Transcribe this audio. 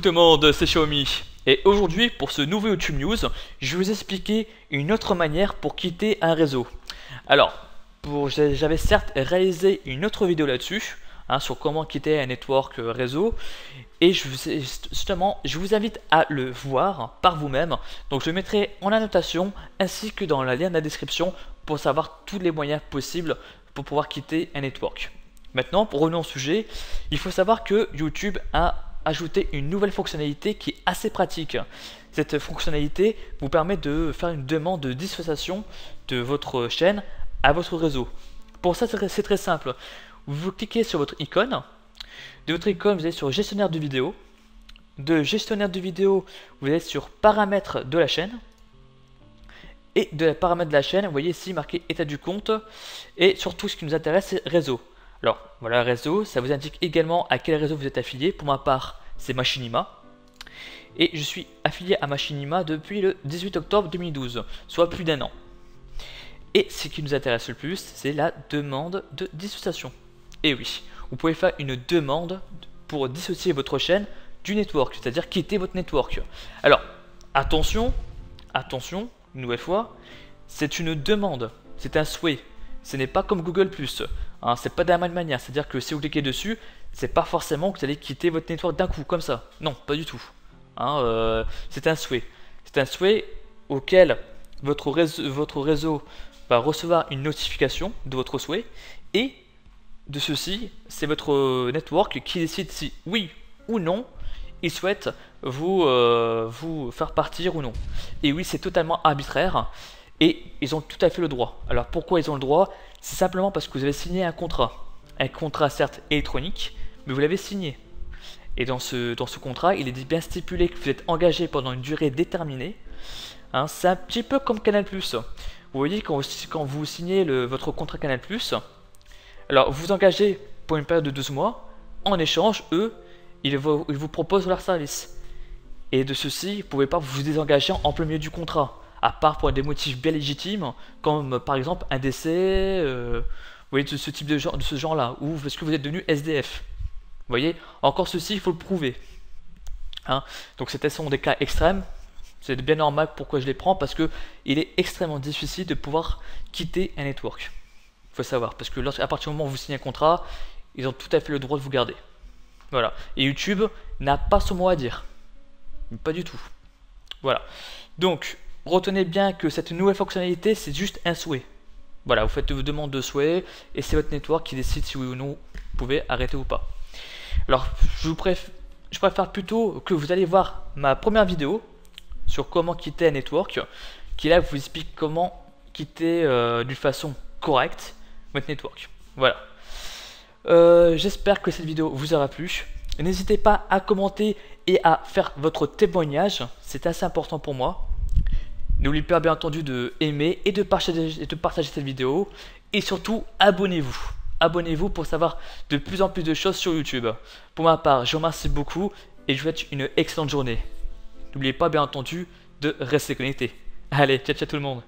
tout le monde, c'est Xiaomi. Et aujourd'hui, pour ce nouveau YouTube News, je vais vous expliquer une autre manière pour quitter un réseau. Alors, j'avais certes réalisé une autre vidéo là-dessus, sur comment quitter un network réseau. Et justement, je vous invite à le voir par vous-même. Donc je le mettrai en annotation ainsi que dans la lien de la description pour savoir tous les moyens possibles pour pouvoir quitter un network. Maintenant, pour revenir au sujet, il faut savoir que YouTube a ajouté une nouvelle fonctionnalité qui est assez pratique. Cette fonctionnalité vous permet de faire une demande de dissociation de votre chaîne à votre réseau. Pour ça, c'est très simple. Vous cliquez sur votre icône. De votre icône, vous allez sur gestionnaire de vidéo. De gestionnaire de vidéo, vous allez sur paramètres de la chaîne. Et de la paramètre de la chaîne, vous voyez ici marqué état du compte. Et surtout, ce qui nous intéresse, c'est réseau. Alors, voilà, réseau, ça vous indique également à quel réseau vous êtes affilié. Pour ma part, c'est Machinima. Et je suis affilié à Machinima depuis le 18 octobre 2012, soit plus d'1 an. Et ce qui nous intéresse le plus, c'est la demande de dissociation. Et oui, vous pouvez faire une demande pour dissocier votre chaîne du network, c'est-à-dire quitter votre network. Alors, attention, une nouvelle fois, c'est une demande, c'est un souhait. Ce n'est pas comme Google+. C'est pas de la même manière, c'est-à-dire que si vous cliquez dessus, c'est pas forcément que vous allez quitter votre network d'un coup, comme ça. Non, pas du tout. C'est un souhait. C'est un souhait auquel votre réseau va recevoir une notification de votre souhait, et de ceci, c'est votre network qui décide si oui ou non il souhaite vous faire partir ou non. Et oui, c'est totalement arbitraire et ils ont tout à fait le droit. Alors pourquoi ils ont le droit? C'est simplement parce que vous avez signé un contrat. Un contrat certes électronique, mais vous l'avez signé. Et dans ce contrat, il est bien stipulé que vous êtes engagé pendant une durée déterminée. C'est un petit peu comme Canal+. Vous voyez, quand vous signez votre contrat Canal+, alors vous vous engagez pour une période de 12 mois. En échange, eux, ils vous proposent leur service. Et de ceci, vous ne pouvez pas vous désengager en plein milieu du contrat, à part pour des motifs bien légitimes, comme par exemple un décès, vous voyez, de ce genre-là, ou parce que vous êtes devenu SDF. Vous voyez, encore ceci, il faut le prouver. Donc c'était sont des cas extrêmes. C'est bien normal pourquoi je les prends, parce que il est extrêmement difficile de pouvoir quitter un network. Il faut savoir, parce que à partir du moment où vous signez un contrat, ils ont tout à fait le droit de vous garder. Voilà. Et YouTube n'a pas son mot à dire. Pas du tout. Voilà. Donc, retenez bien que cette nouvelle fonctionnalité, c'est juste un souhait. Voilà, vous faites vos demandes de souhait, et c'est votre network qui décide si oui ou non vous pouvez arrêter ou pas. Alors, je préfère plutôt que vous allez voir ma première vidéo sur comment quitter un network, qui là vous explique comment quitter d'une façon correcte votre network. Voilà. J'espère que cette vidéo vous aura plu. N'hésitez pas à commenter et à faire votre témoignage, c'est assez important pour moi. N'oubliez pas bien entendu de aimer et de partager cette vidéo. Et surtout, abonnez-vous. Abonnez-vous pour savoir de plus en plus de choses sur YouTube. Pour ma part, je vous remercie beaucoup et je vous souhaite une excellente journée. N'oubliez pas bien entendu de rester connecté. Allez, ciao ciao tout le monde.